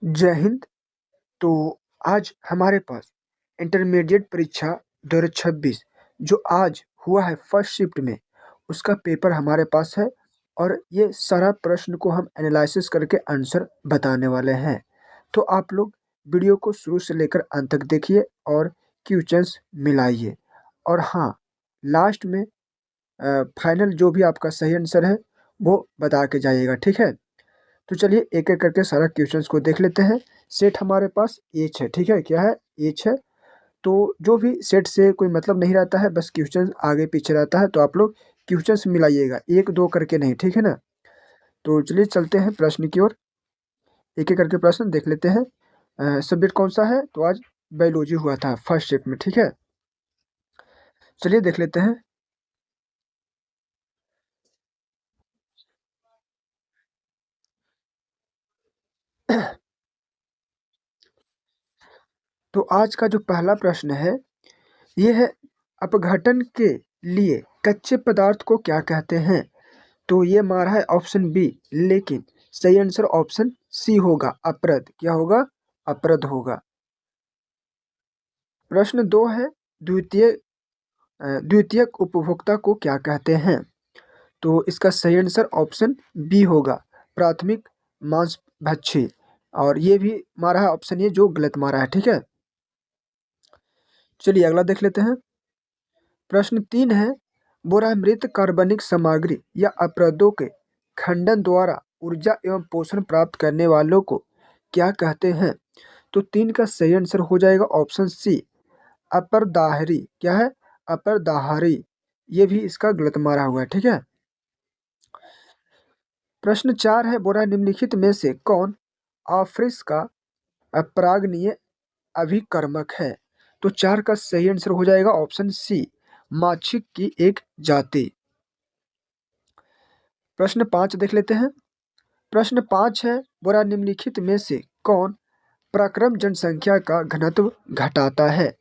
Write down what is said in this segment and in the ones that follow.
जय हिंद। तो आज हमारे पास इंटरमीडिएट परीक्षा 2026 जो आज हुआ है फर्स्ट शिफ्ट में, उसका पेपर हमारे पास है और ये सारा प्रश्न को हम एनालिसिस करके आंसर बताने वाले हैं। तो आप लोग वीडियो को शुरू से लेकर अंत तक देखिए और क्वेश्चंस मिलाइए। और हाँ, लास्ट में फाइनल जो भी आपका सही आंसर है वो बता के जाइएगा, ठीक है। तो चलिए एक एक करके सारा क्वेश्चंस को देख लेते हैं। सेट हमारे पास एच है, ठीक है। क्या है? एच है। तो जो भी सेट से कोई मतलब नहीं रहता है, बस क्वेश्चन आगे पीछे रहता है, तो आप लोग क्वेश्चंस मिलाइएगा, एक दो करके नहीं, ठीक है ना। तो चलिए चलते हैं प्रश्न की ओर। एक एक करके प्रश्न देख लेते हैं। सब्जेक्ट कौन सा है? तो आज बायोलॉजी हुआ था फर्स्ट शिफ्ट में, ठीक है। चलिए देख लेते हैं। तो आज का जो पहला प्रश्न है ये है, अपघटन के लिए कच्चे पदार्थ को क्या कहते हैं? तो ये मारा है ऑप्शन बी, लेकिन सही आंसर ऑप्शन सी होगा, अप्रद। क्या होगा? अप्रद होगा। प्रश्न दो है, द्वितीय द्वितीयक उपभोक्ता को क्या कहते हैं? तो इसका सही आंसर ऑप्शन बी होगा, प्राथमिक मांसभक्षी। और ये भी मारा है ऑप्शन ए, जो गलत मारा है, ठीक है। चलिए अगला देख लेते हैं। प्रश्न तीन है, बोरामृत कार्बनिक सामग्री या अपरदों के खंडन द्वारा ऊर्जा एवं पोषण प्राप्त करने वालों को क्या कहते हैं? तो तीन का सही आंसर हो जाएगा ऑप्शन सी, अपरदाहरी। क्या है? अपरदाहरी। ये भी इसका गलत मारा हुआ है, ठीक है। प्रश्न चार है, बोरा निम्नलिखित में से कौन आफ्रिस का अपरागनीय अभिकर्मक है? तो चार का सही आंसर हो जाएगा ऑप्शन सी, माछिक की एक जाति। प्रश्न पाँच देख लेते हैं। प्रश्न पाँच है, बोरा निम्नलिखित में से कौन पराक्रम जनसंख्या का घनत्व घटाता है?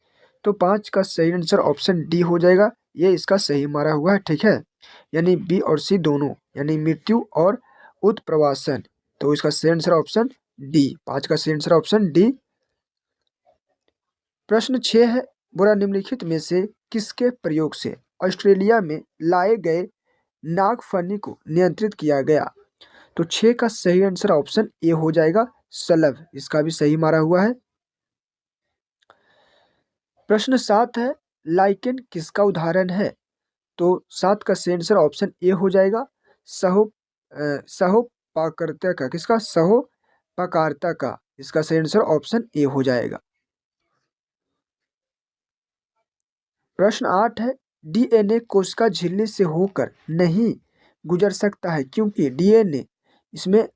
तो पाँच का सही आंसर ऑप्शन डी हो जाएगा, ये इसका सही मारा हुआ है, ठीक है। यानी बी और सी दोनों, यानी मृत्यु और उत्प्रवासन। तो इसका सही आंसर ऑप्शन डी, पाँच का सही आंसर ऑप्शन डी। प्रश्न 6 है, बुरा निम्नलिखित में से किसके प्रयोग से ऑस्ट्रेलिया में लाए गए नागफनी को नियंत्रित किया गया? तो 6 का सही आंसर ऑप्शन ए हो जाएगा, सलभ। इसका भी सही मारा हुआ है। प्रश्न 7 है, लाइकेन किसका उदाहरण है? तो 7 का सही आंसर ऑप्शन ए हो जाएगा, सहो सहोपाकर्ता का। किसका? सहोपाकर्ता का। इसका सही आंसर ऑप्शन ए हो जाएगा। प्रश्न 8 है, डीएनए कोशिका झिल्ली से होकर नहीं गुजर सकता है क्योंकि डीएनए इसमें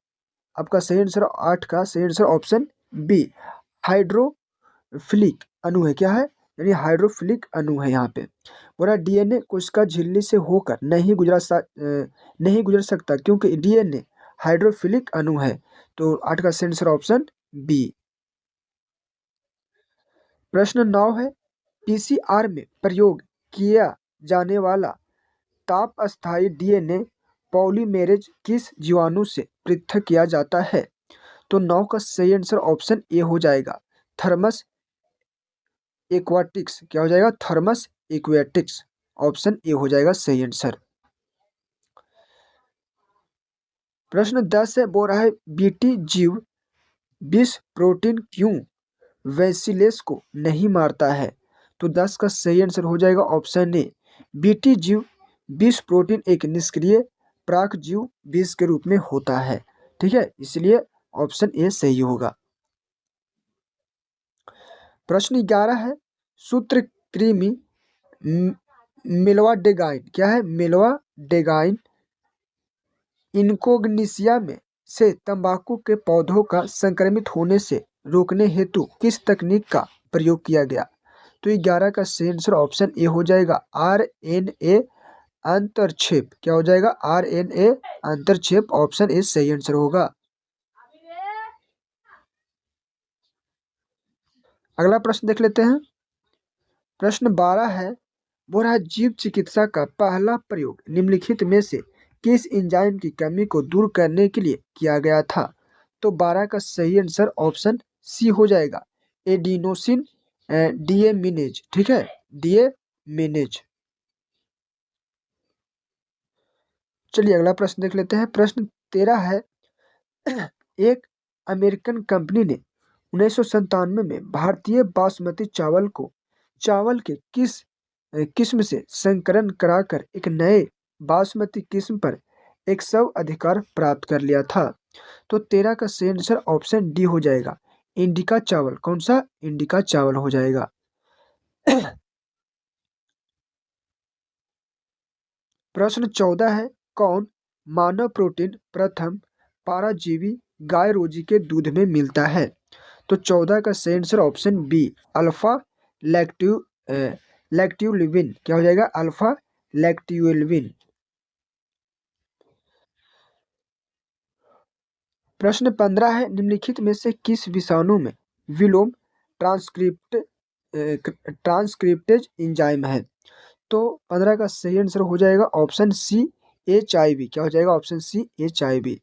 आपका सही आंसर 8 का सही आंसर ऑप्शन बी, हाइड्रोफिलिक अणु है। क्या है? यानी हाइड्रोफिलिक अणु है यहाँ पे। बोला डीएनए कोशिका झिल्ली से होकर नहीं गुजर सकता क्योंकि डीएनए हाइड्रोफिलिक अणु है। तो 8 का सही आंसर ऑप्शन बी। प्रश्न 9 है, पीसीआर में प्रयोग किया जाने वाला ताप अस्थायी डीएनए पॉलीमेरेज किस जीवाणु से पृथक किया जाता है? तो 9 का सही आंसर ऑप्शन ए हो जाएगा, थर्मस एक्वाटिक्स। क्या हो जाएगा? Thermos aquatics. ऑप्शन ए हो जाएगा सही आंसर। प्रश्न 10 है, बोल रहा है बीटी जीव विष प्रोटीन क्यों वैसिलेस को नहीं मारता है? तो 10 का सही आंसर हो जाएगा ऑप्शन ए, बीटी जीव विष प्रोटीन एक निष्क्रिय प्राक जीव विष के रूप में होता है, ठीक है, इसलिए ऑप्शन ए सही होगा। प्रश्न 11 है, सूत्रकृमि मेलवाडेगाइन। क्या है? मेलवाडेगाइन इनकोग्निसिया में से तंबाकू के पौधों का संक्रमित होने से रोकने हेतु किस तकनीक का प्रयोग किया गया? तो 11 का सही आंसर ऑप्शन ए हो जाएगा, आरएनए अंतरक्षेप। क्या हो जाएगा? आरएनए अंतरक्षेप। ऑप्शन ए सही आंसर होगा। अगला प्रश्न देख लेते हैं। प्रश्न 12 है, बोरा जीव चिकित्सा का पहला प्रयोग निम्नलिखित में से किस एंजाइम की कमी को दूर करने के लिए किया गया था? तो 12 का सही आंसर ऑप्शन सी हो जाएगा, एडिनोसिन डीएमिनेज। ठीक है, डीएमिनेज। चलिए अगला प्रश्न देख लेते हैं। प्रश्न 13 है, एक अमेरिकन कंपनी ने 1997 में भारतीय बासमती चावल को चावल के किस किस्म से संकरण कराकर एक नए बासमती किस्म पर एक स्व अधिकार प्राप्त कर लिया था। तो 13 का सही आंसर ऑप्शन डी हो जाएगा, इंडिका चावल। कौन सा? इंडिका चावल हो जाएगा। प्रश्न 14 है, कौन मानव प्रोटीन प्रथम पाराजीवी गाय रोजी के दूध में मिलता है? तो 14 का सही आंसर ऑप्शन बी, अल्फा लैक्टिव लैक्ट्यूलिविन। क्या हो जाएगा? अल्फा लैक्ट्यूलिविन। प्रश्न 15 है, निम्नलिखित में से किस विषाणु में विलोम ट्रांसक्रिप्टेज एंजाइम है? तो 15 का सही आंसर हो जाएगा ऑप्शन सी, HIV। क्या हो जाएगा? Option C, HIV।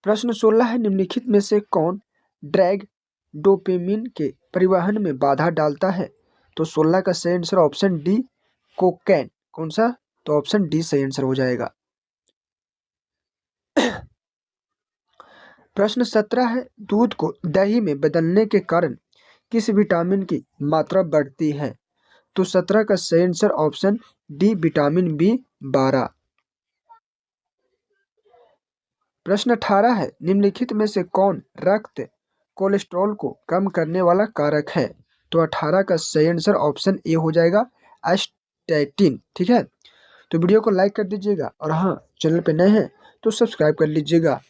प्रश्न 16 है, निम्नलिखित में से कौन ड्रैग डोपामिन के परिवहन में बाधा डालता है? तो 16 का सही आंसर ऑप्शन डी, कोकेन। कौन सा? तो ऑप्शन डी सही आंसर हो जाएगा। प्रश्न 17 है, दूध को दही में बदलने के कारण किस विटामिन की मात्रा बढ़ती है? तो 17 का सही answer option D, vitamin B12। प्रश्न 18 है, निम्नलिखित में से कौन रक्त कोलेस्ट्रॉल को कम करने वाला कारक है? तो 18 का सही आंसर ऑप्शन ए हो जाएगा, एस्टैटिन। ठीक है, तो वीडियो को लाइक कर दीजिएगा और हाँ, चैनल पे नए हैं तो सब्सक्राइब कर लीजिएगा।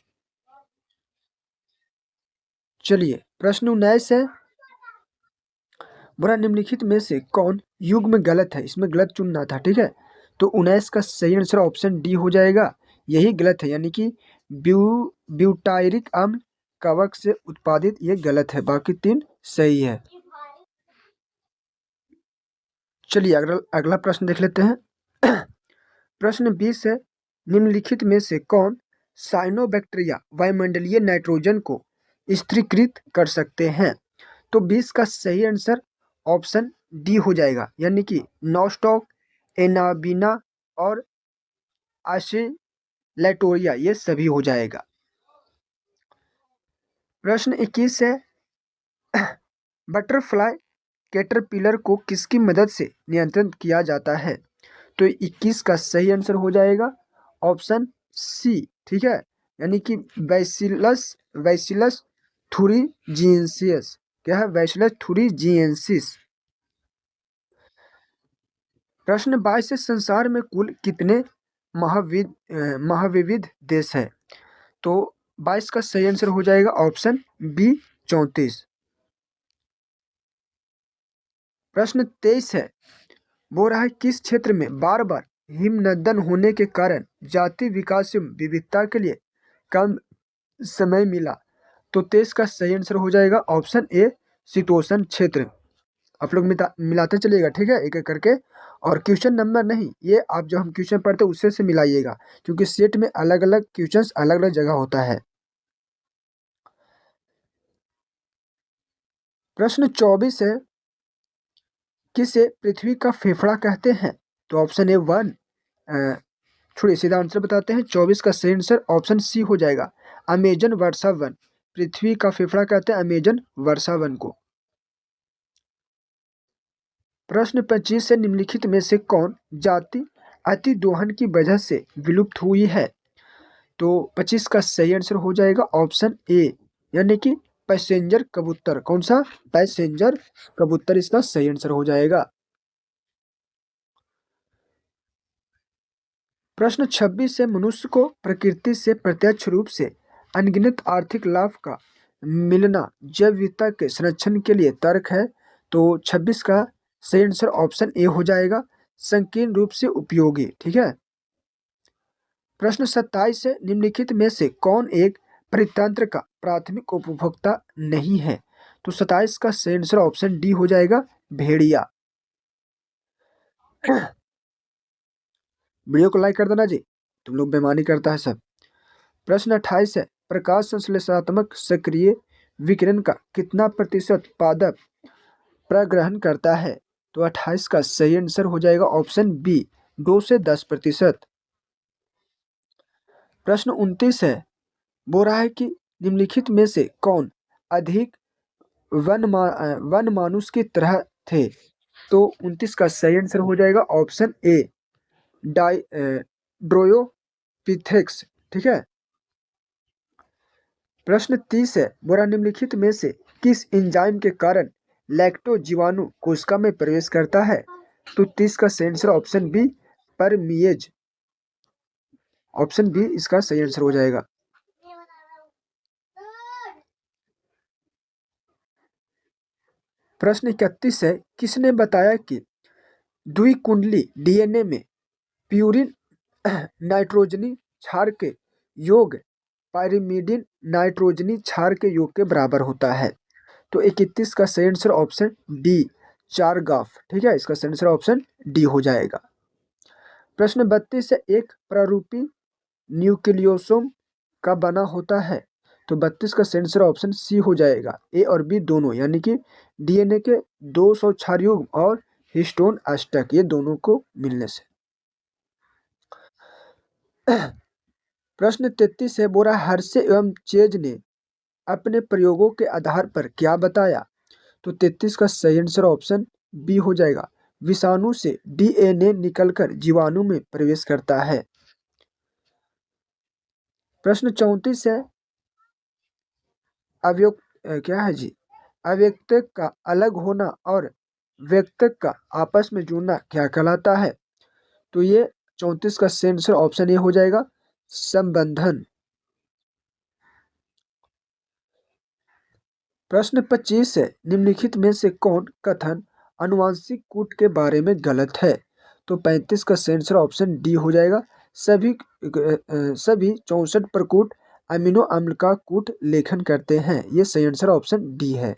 चलिए प्रश्न 19 है, बुरा निम्नलिखित में से कौन युग्म गलत है? इसमें गलत चुनना था। ठीक है, तो 19 का सही आंसर ऑप्शन डी हो जाएगा, यही गलत है, यानी कि ब्यूटायरिक अम्ल कवक से उत्पादित, ये गलत है, बाकी तीन सही है। चलिए अगला प्रश्न देख लेते हैं। प्रश्न 20 है, निम्नलिखित में से कौन साइनोबैक्टीरिया वायुमंडलीय नाइट्रोजन को स्थिरीकृत कर सकते हैं? तो 20 का सही आंसर ऑप्शन डी हो जाएगा, यानी कि नॉस्टॉक, एनाबिना और आसिलेटोरिया, ये सभी हो जाएगा। प्रश्न 21 है, बटरफ्लाई कैटरपिलर को किसकी मदद से नियंत्रित किया जाता है? तो 21 का सही आंसर हो जाएगा ऑप्शन सी। ठीक है, यानी कि बैसिलस बैसिलस थुरिजिएंसिस। क्या है? बैसिलस थुरिजिएंसिस। प्रश्न 22 से, संसार में कुल कितने महाविविध देश है? तो 22 का सही आंसर हो जाएगा ऑप्शन बी, 34। प्रश्न 23 है, वो रहा है, किस क्षेत्र में बार बार हिमनदन होने के कारण जाति विकास एवं विविधता के लिए कम समय मिला? तो 23 का सही आंसर हो जाएगा ऑप्शन ए, शीतोष्ण क्षेत्र। आप लोग मिलाते चलिएगा, ठीक है, एक एक करके। और क्वेश्चन नंबर नहीं, ये आप जो हम क्वेश्चन पढ़ते हैं उससे से मिलाइएगा, क्योंकि सेट में अलग अलग क्वेश्चन अलग अलग जगह होता है। प्रश्न 24 है, किसे पृथ्वी का फेफड़ा कहते हैं? तो ऑप्शन ए 1, छोड़िए सीधा आंसर बताते हैं। 24 का सही आंसर ऑप्शन सी हो जाएगा, अमेजन वर्षा वन। पृथ्वी का फेफड़ा कहते हैं अमेजन वर्षा वन को। प्रश्न 25 से, निम्नलिखित में से कौन जाति अति दोहन की वजह से विलुप्त हुई है? तो 25 का सही आंसर हो जाएगा ऑप्शन ए, यानी कि पैसेंजर कबूतर। कौन सा? पैसेंजर कबूतर इसका सही आंसर हो जाएगा। प्रश्न 26 से, मनुष्य को प्रकृति से प्रत्यक्ष रूप से अनगिनत आर्थिक लाभ का मिलना जैव विविधता के संरक्षण के लिए तर्क है? तो 26 का सही आंसर ऑप्शन ए हो जाएगा, संकीर्ण रूप से उपयोगी। ठीक है, प्रश्न 27 से, निम्नलिखित में से कौन एक परितंत्र का प्राथमिक उपभोक्ता नहीं है? तो 27 का सही आंसर ऑप्शन डी हो जाएगा, भेड़िया। वीडियो को लाइक कर देना जी, तुम लोग बेईमानी करता है सब। प्रश्न 28 है, प्रकाश संश्लेषणात्मक सक्रिय विकिरण का कितना प्रतिशत पादप प्रग्रहण करता है? तो 28 का सही आंसर हो जाएगा ऑप्शन बी, 2 से 10%। प्रश्न 29 है, बोल रहा है कि निम्नलिखित में से कौन अधिक वन मानुष की तरह थे? तो 29 का सही आंसर हो जाएगा ऑप्शन ए, ड्रोयोपिथेक्स। ठीक है। प्रश्न 30 है, बोरा निम्नलिखित में से किस एंजाइम के कारण लैक्टोज जीवाणु कोशिका में प्रवेश करता है? तो 30 का सही answer option B, permease. Option B इसका सही आंसर हो जाएगा। प्रश्न 31 है, किसने बताया कि द्विकुंडली डीएनए में प्यूरिन नाइट्रोजनी क्षार के योग पायरिमिडिन नाइट्रोजनी क्षार के योग के बराबर होता है? तो 31 का सही आंसर ऑप्शन डी, चारगाफ। ठीक है, इसका सही आंसर ऑप्शन डी हो जाएगा। प्रश्न 32 है, एक प्रारूपी न्यूक्लियोसोम का बना होता है? तो 32 का सही आंसर ऑप्शन सी हो जाएगा, ए और बी दोनों, यानी कि डीएनए के 200 क्षार युग्म और हिस्टोन अष्टक, ये दोनों को मिलने से। प्रश्न 33 है, बोरा हर्षे एवं चेज ने अपने प्रयोगों के आधार पर क्या बताया? तो 33 का सही आंसर ऑप्शन बी हो जाएगा, विषाणु से डीएनए निकलकर जीवाणु में प्रवेश करता है। प्रश्न 34 है, क्या है जी, अव्यक्तक का अलग होना और व्यक्तक का आपस में जुड़ना क्या कहलाता है? तो ये 34 का सही आंसर ऑप्शन ए हो जाएगा, संबंधन। प्रश्न 25 है, निम्नलिखित में से कौन कथन आनुवांशिक कूट के बारे में गलत है? तो 35 का सही आंसर ऑप्शन डी हो जाएगा, सभी 64 प्रकूट अमीनो अम्ल का कूट लेखन करते हैं। ये सही आंसर ऑप्शन डी है।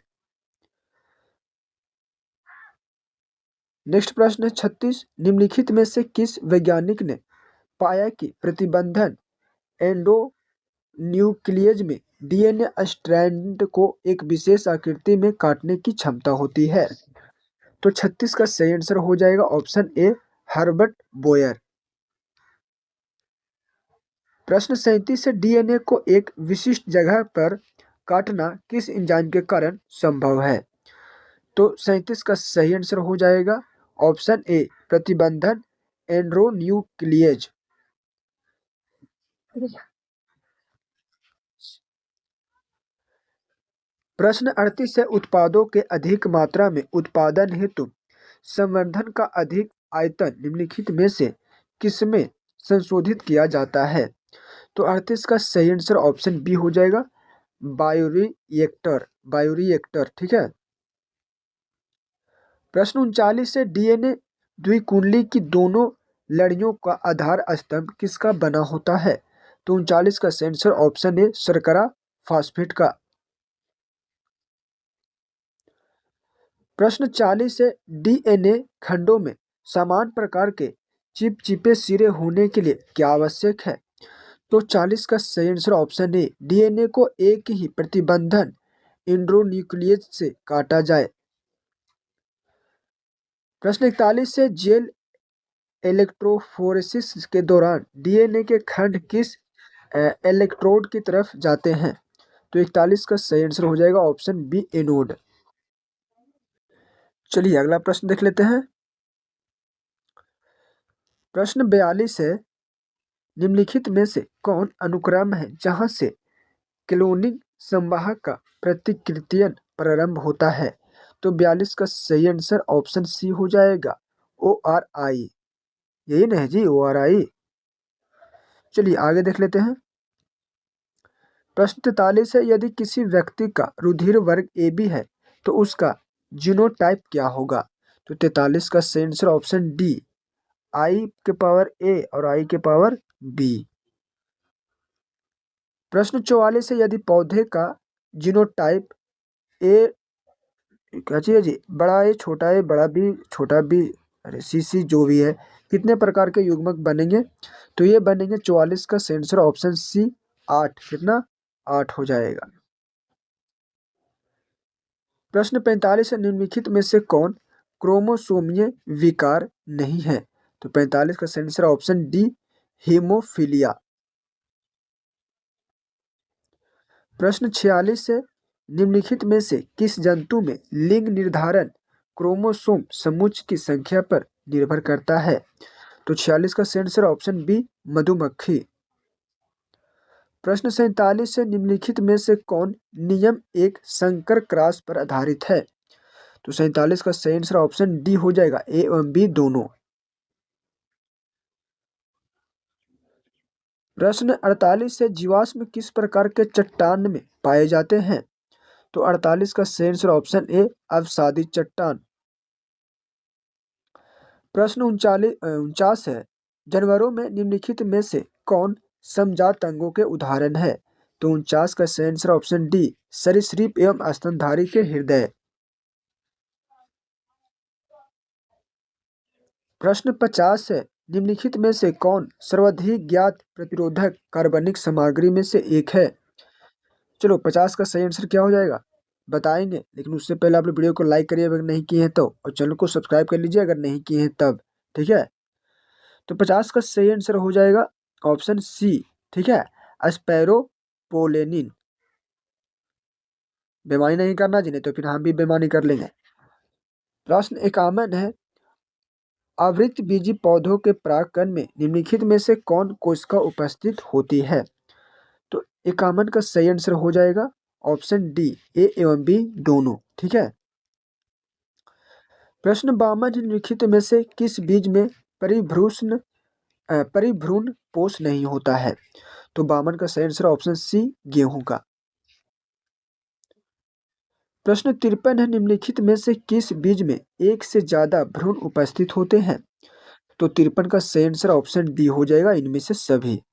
नेक्स्ट प्रश्न है 36, निम्नलिखित में से किस वैज्ञानिक ने पाया कि प्रतिबंधन एंडोन्यूक्लियज में डीएनए स्ट्रैंड को एक विशेष आकृति में काटने की क्षमता होती है? तो 36 का सही आंसर हो जाएगा ऑप्शन ए, हर्बर्ट बोयर। प्रश्न 37 है, डीएनए को एक विशिष्ट जगह पर काटना किस एंजाइम के कारण संभव है? तो 37 का सही आंसर हो जाएगा ऑप्शन ए, प्रतिबंधन एंड्रोन्यूक्लियज। प्रश्न 38 है, उत्पादों के अधिक मात्रा में उत्पादन हेतु संवर्धन का अधिक आयतन निम्नलिखित में से किसमें संशोधित किया जाता है? तो 38 का सही आंसर ऑप्शन बी हो जाएगा, बायोरिएक्टर। बायोरिएक्टर। ठीक है। प्रश्न 39 है, डीएनए द्विकुंडली की दोनों लड़ियों का आधार स्तंभ किसका बना होता है? तो 39 का सही आंसर ऑप्शन ए, शर्करा फास्फेट का। प्रश्न 40 है, डीएनए खंडों में समान प्रकार के चिपचिपे सिरे होने के लिए क्या आवश्यक है? तो 40 का सही आंसर ऑप्शन ए, डीएनए को एक ही प्रतिबंधन एंड्रोन्यूक्लियस से काटा जाए। प्रश्न 41 से, जेल इलेक्ट्रोफोरेसिस के दौरान डीएनए के खंड किस इलेक्ट्रोड की तरफ जाते हैं? तो 41 का सही आंसर हो जाएगा ऑप्शन बी, एनोड। चलिए अगला प्रश्न देख लेते हैं। प्रश्न 42 है, निम्नलिखित में से कौन अनुक्रम है जहां से क्लोनिंग संवाहक का प्रतिकृतियन प्रारंभ होता है? तो 42 का सही आंसर ऑप्शन सी हो जाएगा, ओ आर आई। यही नहीं जी, ओ आर आई। चलिए आगे देख लेते हैं। प्रश्न 43 है, यदि किसी व्यक्ति का रुधिर वर्ग ए बी है तो उसका जीनोटाइप क्या होगा? तो 43 का सही आंसर ऑप्शन डी, आई के पावर ए और आई के पावर बी। प्रश्न 44 है, यदि पौधे का जीनोटाइप ए, क्या चाहिए जी, बड़ा ए छोटा ए बड़ा बी छोटा बी, अरे सी सी जो भी है, कितने प्रकार के युग्मक बनेंगे? तो ये बनेंगे 44 का सही आंसर ऑप्शन सी, 8। कितना? 8 हो जाएगा। प्रश्न 45 है, निम्नलिखित में से कौन क्रोमोसोमीय विकार नहीं है? तो 45 का सही आंसर ऑप्शन डी, हीमोफीलिया। प्रश्न 46 है, निम्नलिखित में से किस जंतु में लिंग निर्धारण क्रोमोसोम समुच्च की संख्या पर निर्भर करता है? तो 46 का सही आंसर ऑप्शन बी, मधुमक्खी। प्रश्न 47 है, निम्नलिखित में से कौन नियम एक संकर क्रॉस पर आधारित है? तो 47 का सही आंसर ऑप्शन डी हो जाएगा, ए एवं बी दोनों। प्रश्न 48 है, जीवाश्म किस प्रकार के चट्टान में पाए जाते हैं? तो 48 का सही आंसर ऑप्शन ए, अवसादी चट्टान। प्रश्न 49 है, जानवरों में निम्नलिखित में से कौन समजात अंगों के उदाहरण है? तो 49 का सही आंसर ऑप्शन डी, सरीसृप एवं स्तनधारी के हृदय। प्रश्न 50 है, निम्नलिखित में से कौन सर्वाधिक ज्ञात प्रतिरोधक कार्बनिक सामग्री में से एक है? चलो 50 का सही आंसर क्या हो जाएगा बताएंगे, लेकिन उससे पहले आप लोग वीडियो को लाइक करिए अगर नहीं किए हैं तो, और चैनल को सब्सक्राइब कर लीजिए अगर नहीं किए हैं तब। ठीक है, तो 50 का सही आंसर हो जाएगा ऑप्शन सी। ठीक है, एस्पेरोपोलेनिन। बेईमानी नहीं करना जिन्हें, तो फिर हम भी बेईमानी कर लेंगे। प्रश्न 51 है, आवृतबीजी पौधों के परागकण में निम्नलिखित में से कौन कोशिका उपस्थित होती है? तो 51 का सही आंसर हो जाएगा ऑप्शन डी, ए एवं बी दोनों। ठीक है, प्रश्न 52, निम्नलिखित में से किस बीज में परिभ्रूण पोष नहीं होता है? तो 52 का सही आंसर ऑप्शन सी, गेहूं का। प्रश्न 53 है, निम्नलिखित में से किस बीज में एक से ज्यादा भ्रूण उपस्थित होते हैं? तो 53 का सही आंसर ऑप्शन डी हो जाएगा, इनमें से सभी।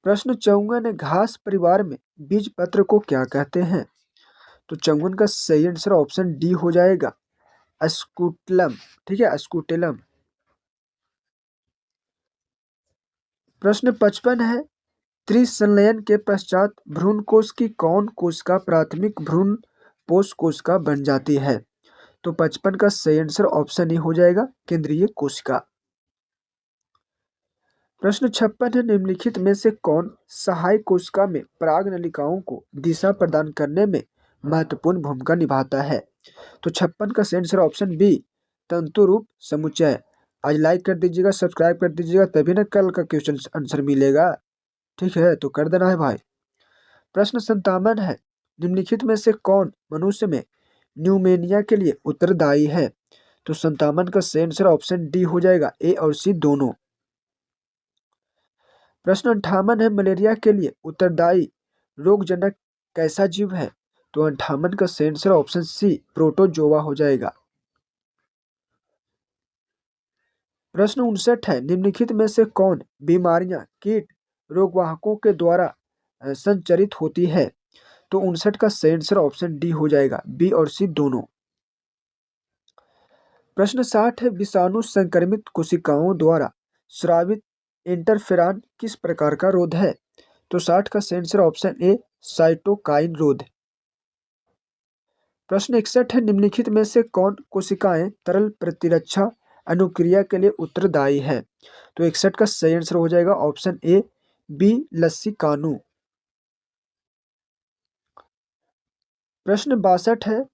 प्रश्न 54 है, घास परिवार में बीज पत्र को क्या कहते हैं? तो 54 का सही आंसर ऑप्शन डी हो जाएगा, अस्कुटलम। ठीक है, अस्कुटेलम। प्रश्न 55 है, त्रिसंलयन के पश्चात भ्रूणकोश की कौन कोशिका प्राथमिक भ्रूण पोष कोशिका बन जाती है? तो 55 का सही आंसर ऑप्शन ए हो जाएगा, केंद्रीय कोशिका। प्रश्न 56 है, निम्नलिखित में से कौन सहायक कोशिका में पराग नलिकाओं को दिशा प्रदान करने में महत्वपूर्ण भूमिका निभाता है? तो 56 का सही आंसर ऑप्शन बी, तंतु रूप समुच्चय। आज लाइक कर दीजिएगा, सब्सक्राइब कर दीजिएगा, तभी ना कल का क्वेश्चन आंसर मिलेगा। ठीक है, तो कर देना है भाई। प्रश्न 57 है, निम्नलिखित में से कौन मनुष्य में न्यूमेनिया के लिए उत्तरदायी है? तो 57 का सही आंसर ऑप्शन डी हो जाएगा, ए और सी दोनों। प्रश्न 58 है, मलेरिया के लिए उत्तरदायी रोगजनक कैसा जीव है? तो 58 का सही आंसर ऑप्शन सी, प्रोटोजोआ हो जाएगा। प्रश्न 59 है, निम्नलिखित में से कौन बीमारियां कीट रोगवाहकों के द्वारा संचरित होती है? तो 59 का सही आंसर ऑप्शन डी हो जाएगा, बी और सी दोनों। प्रश्न 60 है, विषाणु संक्रमित कोशिकाओं द्वारा स्रावित इंटरफेरॉन किस प्रकार का रोध है? तो 60 का सही आंसर ऑप्शन ए, साइटोकाइन रोध। प्रश्न 61 है, निम्नलिखित में से कौन कोशिकाएं तरल प्रतिरक्षा अनुक्रिया के लिए उत्तरदायी है? तो 61 का सही आंसर हो जाएगा ऑप्शन ए, बी लसीकानु। प्रश्न 62 है,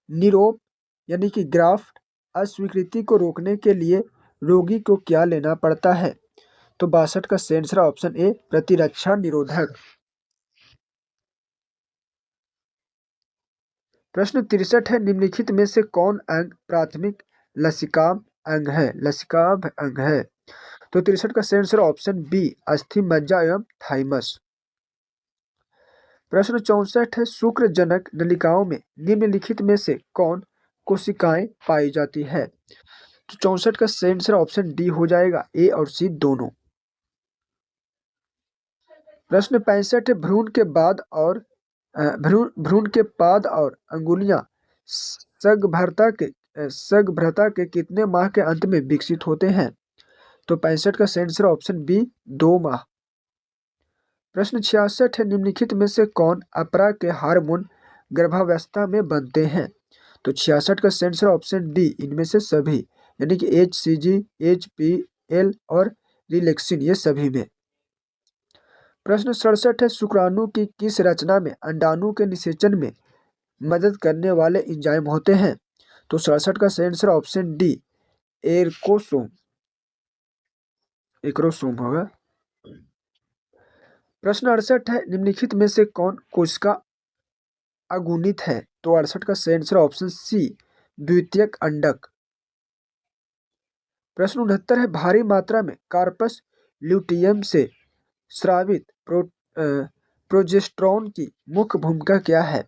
निरोप यानी कि ग्राफ्ट अस्वीकृति को रोकने के लिए रोगी को क्या लेना पड़ता है? तो 62 का सही आंसर ऑप्शन ए, प्रतिरक्षा निरोधक। प्रश्न 63 है, निम्नलिखित में से कौन अंग प्राथमिक लसिकाभ अंग है? लसिकाभ अंग है। तो 63 का सही आंसर ऑप्शन बी, अस्थि मज्जा एवं थाइमस। प्रश्न 64 है, शुक्रजनक नलिकाओं में निम्नलिखित में से कौन कोशिकाएं पाई जाती है? तो 64 का सही आंसर ऑप्शन डी हो जाएगा, ए और सी दोनों। प्रश्न 65 है, भ्रूण के पाद और अंगुलियां सगभरता के कितने माह के अंत में विकसित होते हैं? तो 65 का सही आंसर ऑप्शन बी, 2 माह। प्रश्न 66 है, निम्नलिखित में से कौन अपरा के हार्मोन गर्भावस्था में बनते हैं? तो 66 का सही आंसर ऑप्शन डी, इनमें से सभी, यानी कि HCG, HPL और रिलैक्सिन, ये सभी में। प्रश्न 67 है, शुक्राणु की किस रचना में अंडाणु के निषेचन में मदद करने वाले एंजाइम होते हैं? तो 67 का सही आंसर ऑप्शन डी, एरोसोम, एक्रोसोम होगा। प्रश्न 68 है, निम्नलिखित में से कौन कोशिका अगुणित है? तो 68 का सही आंसर ऑप्शन सी, द्वितीयक अंडक। प्रश्न 69 है, भारी मात्रा में कार्पस ल्यूटियम से स्रावित प्रोजेस्टेरॉन की मुख्य भूमिका क्या है?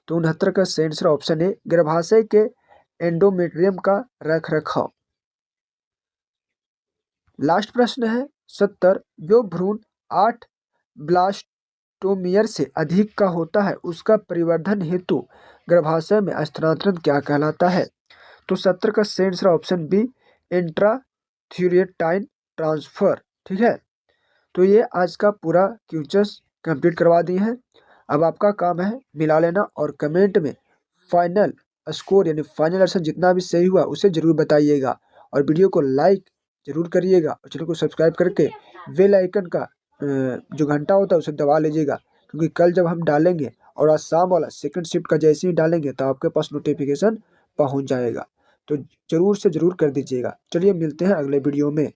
तो 69 का सही आंसर ऑप्शन ए, गर्भाशय के एंडोमेट्रियम का रखरखाव। लास्ट प्रश्न है 70, जो भ्रूण 8 ब्लास्टोमियर से अधिक का होता है उसका परिवर्धन हेतु गर्भाशय में स्थानांतरण क्या कहलाता है? तो 70 का सही आंसर ऑप्शन बी, इंट्राथ्यूरेटाइन ट्रांसफर। ठीक है, तो ये आज का पूरा क्वेश्चंस कंप्लीट करवा दिए हैं। अब आपका काम है मिला लेना और कमेंट में फाइनल स्कोर यानी फाइनल आंसर जितना भी सही हुआ उसे जरूर बताइएगा, और वीडियो को लाइक जरूर करिएगा और चैनल को सब्सक्राइब करके बेल आइकन का जो घंटा होता है उसे दबा लीजिएगा, क्योंकि कल जब हम डालेंगे और आज शाम वाला सेकंड शिफ्ट का जैसे ही डालेंगे तो आपके पास नोटिफिकेशन पहुंच जाएगा। तो जरूर से जरूर कर दीजिएगा। चलिए मिलते हैं अगले वीडियो में।